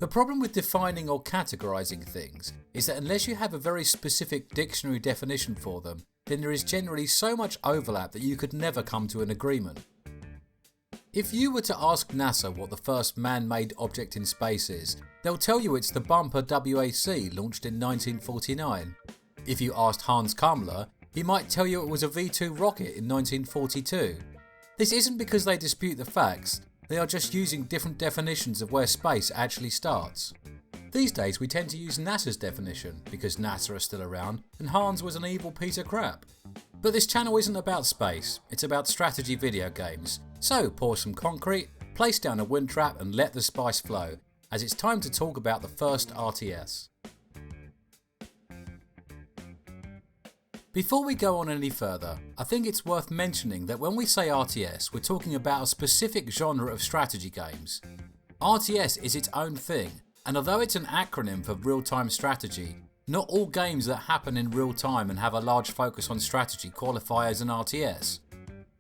The problem with defining or categorizing things is that unless you have a very specific dictionary definition for them, then there is generally so much overlap that you could never come to an agreement. If you were to ask NASA what the first man-made object in space is, they'll tell you it's the bumper WAC launched in 1949. If you asked Hans Kammler, he might tell you it was a V2 rocket in 1942. This isn't because they dispute the facts, they are just using different definitions of where space actually starts. These days we tend to use NASA's definition because NASA are still around and Hans was an evil piece of crap. But this channel isn't about space, it's about strategy video games. So pour some concrete, place down a wind trap and let the spice flow, as it's time to talk about the first RTS. Before we go on any further, I think it's worth mentioning that when we say RTS, we're talking about a specific genre of strategy games. RTS is its own thing, and although it's an acronym for real-time strategy, not all games that happen in real time and have a large focus on strategy qualify as an RTS.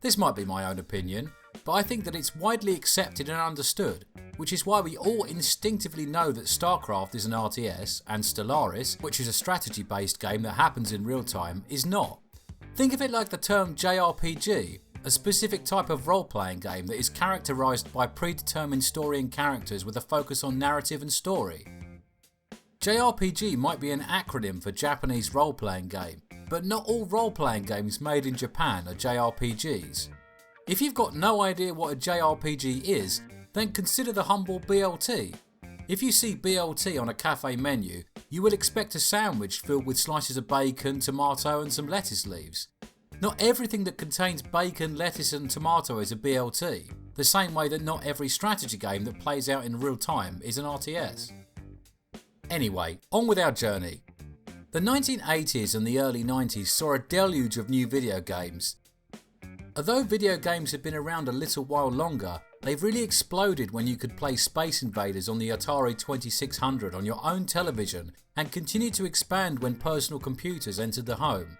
This might be my own opinion, but I think that it's widely accepted and understood, which is why we all instinctively know that StarCraft is an RTS and Stellaris, which is a strategy-based game that happens in real time, is not. Think of it like the term JRPG, a specific type of role-playing game that is characterised by predetermined story and characters with a focus on narrative and story. JRPG might be an acronym for Japanese role-playing game, but not all role-playing games made in Japan are JRPGs. If you've got no idea what a JRPG is, then consider the humble BLT. If you see BLT on a cafe menu, you will expect a sandwich filled with slices of bacon, tomato and some lettuce leaves. Not everything that contains bacon, lettuce and tomato is a BLT, the same way that not every strategy game that plays out in real time is an RTS. Anyway, on with our journey. The 1980s and the early 90s saw a deluge of new video games. Although video games had been around a little while longer, they've really exploded when you could play Space Invaders on the Atari 2600 on your own television and continued to expand when personal computers entered the home.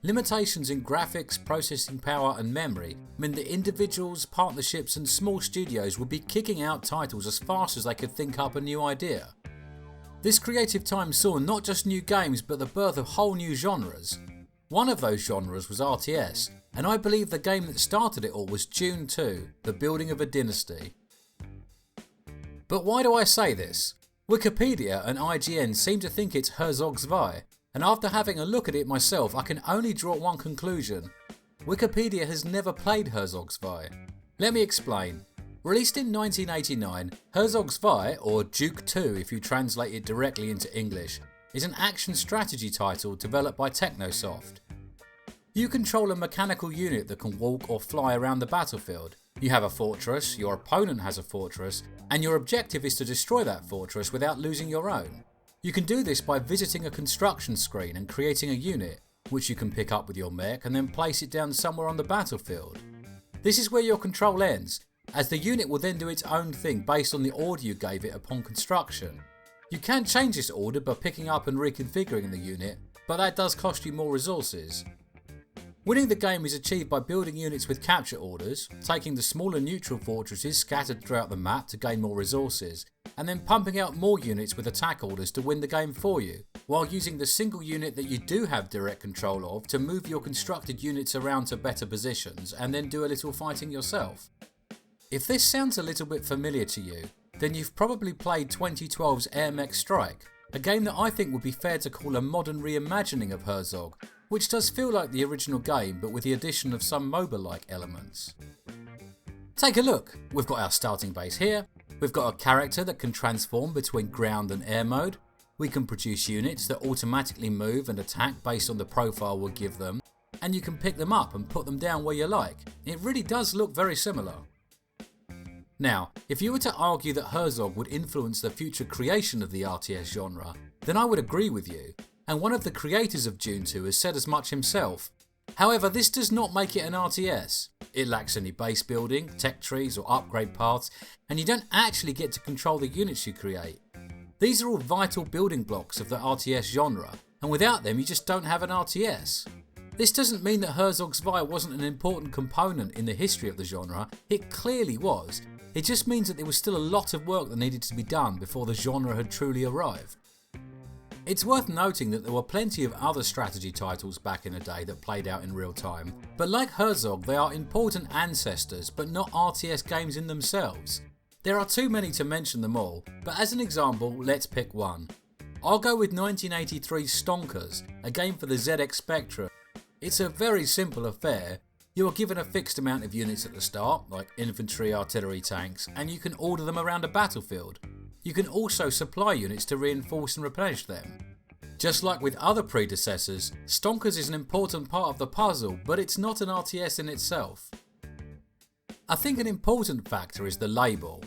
Limitations in graphics, processing power and memory meant that individuals, partnerships and small studios would be kicking out titles as fast as they could think up a new idea. This creative time saw not just new games but the birth of whole new genres. One of those genres was RTS, and I believe the game that started it all was Dune II, the building of a dynasty. But why do I say this? Wikipedia and IGN seem to think it's Herzog Zwei, and after having a look at it myself I can only draw one conclusion. Wikipedia has never played Herzog Zwei. Let me explain. Released in 1989, Herzog Zwei, or Duke II if you translate it directly into English, is an action strategy title developed by Technosoft. You control a mechanical unit that can walk or fly around the battlefield. You have a fortress, your opponent has a fortress, and your objective is to destroy that fortress without losing your own. You can do this by visiting a construction screen and creating a unit, which you can pick up with your mech and then place it down somewhere on the battlefield. This is where your control ends, as the unit will then do its own thing based on the order you gave it upon construction. You can change this order by picking up and reconfiguring the unit, but that does cost you more resources. Winning the game is achieved by building units with capture orders, taking the smaller neutral fortresses scattered throughout the map to gain more resources, and then pumping out more units with attack orders to win the game for you, while using the single unit that you do have direct control of to move your constructed units around to better positions and then do a little fighting yourself. If this sounds a little bit familiar to you, then you've probably played 2012's Air Mech Strike, a game that I think would be fair to call a modern reimagining of Herzog, which does feel like the original game but with the addition of some MOBA-like elements. Take a look, we've got our starting base here, we've got a character that can transform between ground and air mode, we can produce units that automatically move and attack based on the profile we'll give them, and you can pick them up and put them down where you like. It really does look very similar. Now, if you were to argue that Herzog would influence the future creation of the RTS genre, then I would agree with you, and one of the creators of Dune II has said as much himself. However, this does not make it an RTS. It lacks any base building, tech trees or upgrade paths, and you don't actually get to control the units you create. These are all vital building blocks of the RTS genre, and without them you just don't have an RTS. This doesn't mean that Herzog Zwei wasn't an important component in the history of the genre, it clearly was. It just means that there was still a lot of work that needed to be done before the genre had truly arrived. It's worth noting that there were plenty of other strategy titles back in the day that played out in real time, but like Herzog, they are important ancestors but not RTS games in themselves. There are too many to mention them all, but as an example, let's pick one. I'll go with 1983's Stonkers, a game for the ZX Spectrum. It's a very simple affair. You are given a fixed amount of units at the start, like infantry, artillery, tanks, and you can order them around a battlefield. You can also supply units to reinforce and replenish them. Just like with other predecessors, Stonkers is an important part of the puzzle, but it's not an RTS in itself. I think an important factor is the label.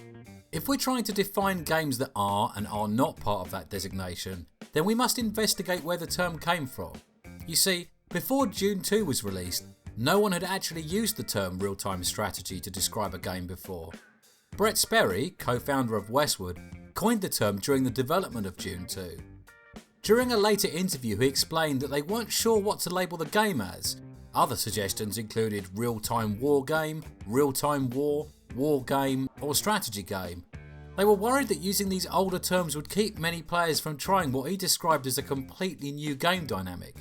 If we're trying to define games that are and are not part of that designation, then we must investigate where the term came from. You see, before Dune II was released, no one had actually used the term real-time strategy to describe a game before. Brett Sperry, co-founder of Westwood, coined the term during the development of Dune II. During a later interview, he explained that they weren't sure what to label the game as. Other suggestions included real-time war game, real-time war, war game, or strategy game. They were worried that using these older terms would keep many players from trying what he described as a completely new game dynamic.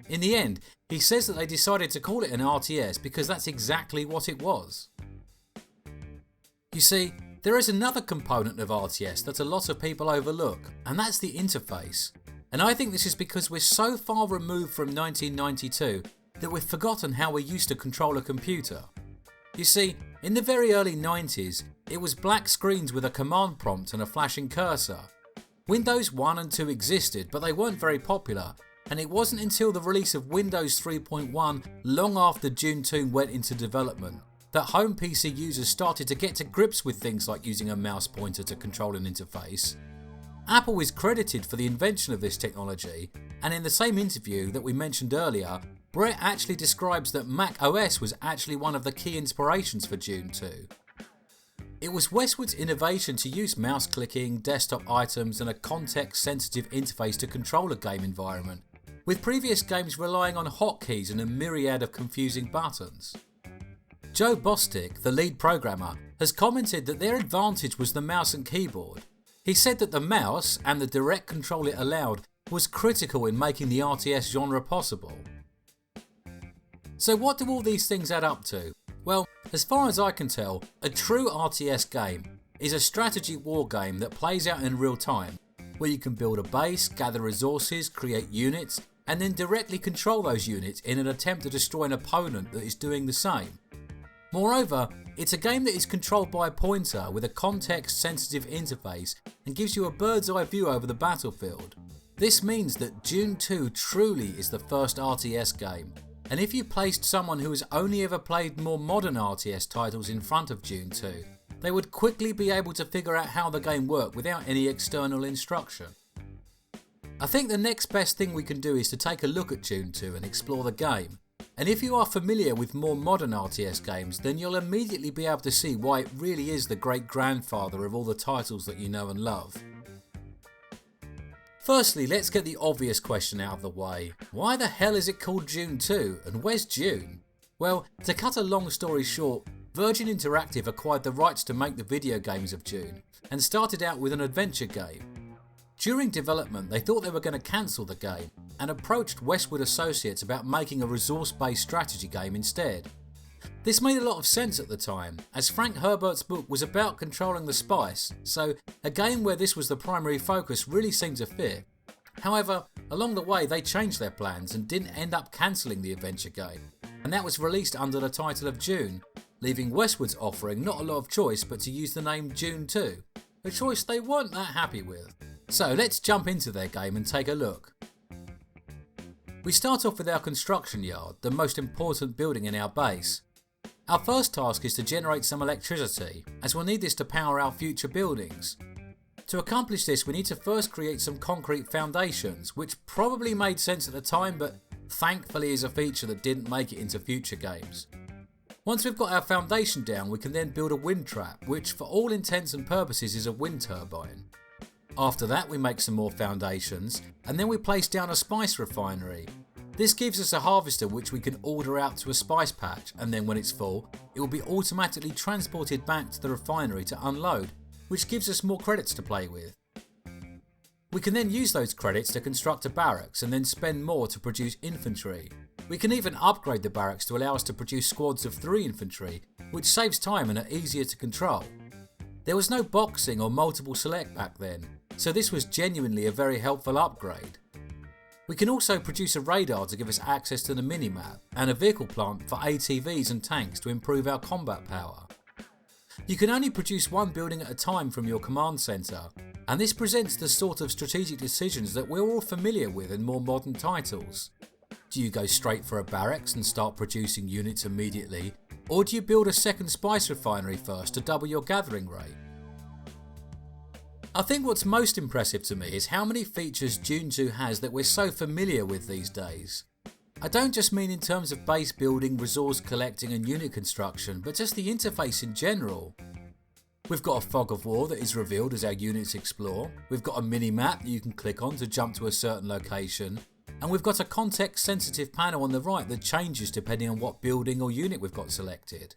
In the end, he says that they decided to call it an RTS because that's exactly what it was. You see, there is another component of RTS that a lot of people overlook, and that's the interface. And I think this is because we're so far removed from 1992 that we've forgotten how we used to control a computer. You see, in the very early 90s, it was black screens with a command prompt and a flashing cursor. Windows 1 and 2 existed, but they weren't very popular, and it wasn't until the release of Windows 3.1, long after Dune II went into development, that home PC users started to get to grips with things like using a mouse pointer to control an interface. Apple is credited for the invention of this technology, and in the same interview that we mentioned earlier, Brett actually describes that Mac OS was actually one of the key inspirations for Dune II. It was Westwood's innovation to use mouse clicking, desktop items, and a context-sensitive interface to control a game environment, with previous games relying on hotkeys and a myriad of confusing buttons. Joe Bostic, the lead programmer, has commented that their advantage was the mouse and keyboard. He said that the mouse, and the direct control it allowed, was critical in making the RTS genre possible. So what do all these things add up to? Well, as far as I can tell, a true RTS game is a strategy war game that plays out in real time, where you can build a base, gather resources, create units, and then directly control those units in an attempt to destroy an opponent that is doing the same. Moreover, it's a game that is controlled by a pointer with a context-sensitive interface and gives you a bird's eye view over the battlefield. This means that Dune II truly is the first RTS game, and if you placed someone who has only ever played more modern RTS titles in front of Dune II, they would quickly be able to figure out how the game worked without any external instruction. I think the next best thing we can do is to take a look at Dune II and explore the game. And if you are familiar with more modern RTS games, then you'll immediately be able to see why it really is the great grandfather of all the titles that you know and love. Firstly, let's get the obvious question out of the way. Why the hell is it called Dune II, and where's Dune? Well, to cut a long story short, Virgin Interactive acquired the rights to make the video games of Dune, and started out with an adventure game. During development, they thought they were going to cancel the game, and approached Westwood Associates about making a resource-based strategy game instead. This made a lot of sense at the time, as Frank Herbert's book was about controlling the spice, so a game where this was the primary focus really seemed to fit. However, along the way they changed their plans and didn't end up cancelling the adventure game, and that was released under the title of Dune, leaving Westwood's offering not a lot of choice but to use the name Dune II, a choice they weren't that happy with. So let's jump into their game and take a look. We start off with our construction yard, the most important building in our base. Our first task is to generate some electricity, as we'll need this to power our future buildings. To accomplish this, we need to first create some concrete foundations, which probably made sense at the time, but thankfully is a feature that didn't make it into future games. Once we've got our foundation down, we can then build a wind trap, which for all intents and purposes is a wind turbine. After that, we make some more foundations, and then we place down a spice refinery. This gives us a harvester which we can order out to a spice patch, and then when it's full, it will be automatically transported back to the refinery to unload, which gives us more credits to play with. We can then use those credits to construct a barracks and then spend more to produce infantry. We can even upgrade the barracks to allow us to produce squads of 3 infantry, which saves time and are easier to control. There was no boxing or multiple select back then, so this was genuinely a very helpful upgrade. We can also produce a radar to give us access to the minimap, and a vehicle plant for ATVs and tanks to improve our combat power. You can only produce one building at a time from your command centre, and this presents the sort of strategic decisions that we're all familiar with in more modern titles. Do you go straight for a barracks and start producing units immediately, or do you build a second spice refinery first to double your gathering rate? I think what's most impressive to me is how many features Dune II has that we're so familiar with these days. I don't just mean in terms of base building, resource collecting and unit construction, but just the interface in general. We've got a fog of war that is revealed as our units explore, we've got a mini-map that you can click on to jump to a certain location, and we've got a context-sensitive panel on the right that changes depending on what building or unit we've got selected.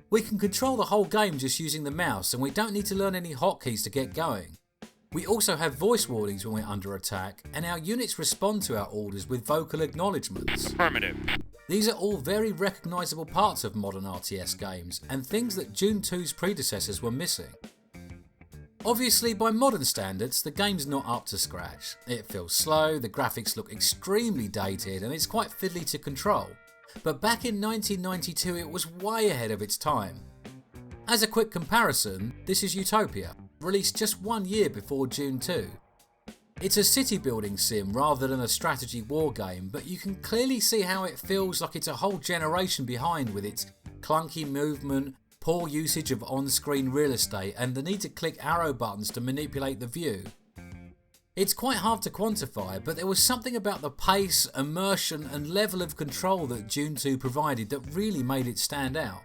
We can control the whole game just using the mouse, and we don't need to learn any hotkeys to get going. We also have voice warnings when we're under attack, and our units respond to our orders with vocal acknowledgements. Affirmative. These are all very recognisable parts of modern RTS games, and things that Dune II's predecessors were missing. Obviously, by modern standards, the game's not up to scratch. It feels slow, the graphics look extremely dated, and it's quite fiddly to control. But back in 1992 it was way ahead of its time. As a quick comparison, this is Utopia, released just 1 year before Dune II. It's a city building sim rather than a strategy war game, but you can clearly see how it feels like it's a whole generation behind with its clunky movement, poor usage of on-screen real estate and the need to click arrow buttons to manipulate the view. It's quite hard to quantify, but there was something about the pace, immersion and level of control that Dune II provided that really made it stand out.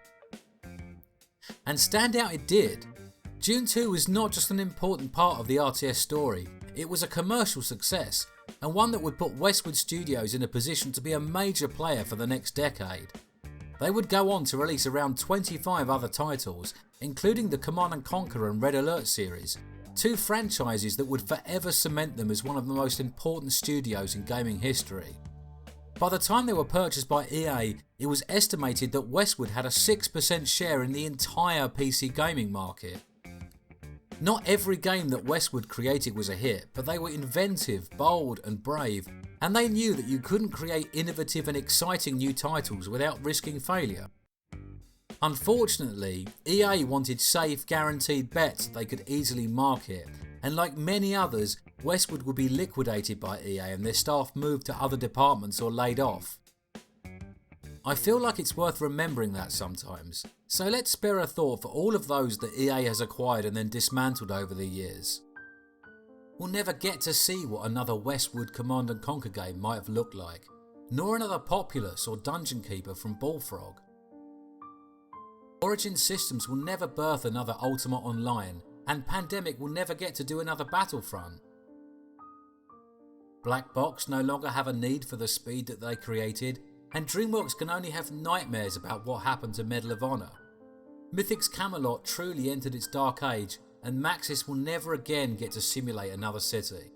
And stand out it did. Dune II was not just an important part of the RTS story, it was a commercial success, and one that would put Westwood Studios in a position to be a major player for the next decade. They would go on to release around 25 other titles, including the Command & Conquer and Red Alert series, 2 franchises that would forever cement them as one of the most important studios in gaming history. By the time they were purchased by EA, it was estimated that Westwood had a 6% share in the entire PC gaming market. Not every game that Westwood created was a hit, but they were inventive, bold and brave, and they knew that you couldn't create innovative and exciting new titles without risking failure. Unfortunately, EA wanted safe, guaranteed bets they could easily market, and like many others, Westwood would be liquidated by EA and their staff moved to other departments or laid off. I feel like it's worth remembering that sometimes, so let's spare a thought for all of those that EA has acquired and then dismantled over the years. We'll never get to see what another Westwood Command & Conquer game might have looked like, nor another Populous or Dungeon Keeper from Bullfrog. Origin Systems will never birth another Ultima Online, and Pandemic will never get to do another Battlefront. Black Box no longer have a need for the speed that they created, and DreamWorks can only have nightmares about what happened to Medal of Honor. Mythic's Camelot truly entered its dark age, and Maxis will never again get to simulate another city.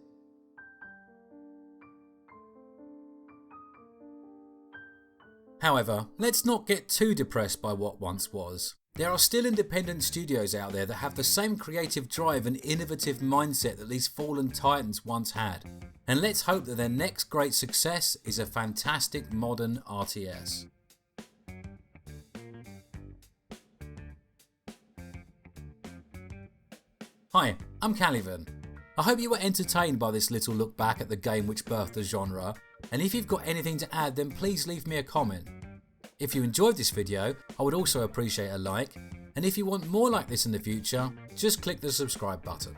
However, let's not get too depressed by what once was. There are still independent studios out there that have the same creative drive and innovative mindset that these fallen titans once had. And let's hope that their next great success is a fantastic modern RTS. Hi, I'm Calivan. I hope you were entertained by this little look back at the game which birthed the genre, and if you've got anything to add then please leave me a comment. If you enjoyed this video, I would also appreciate a like, and if you want more like this in the future, just click the subscribe button.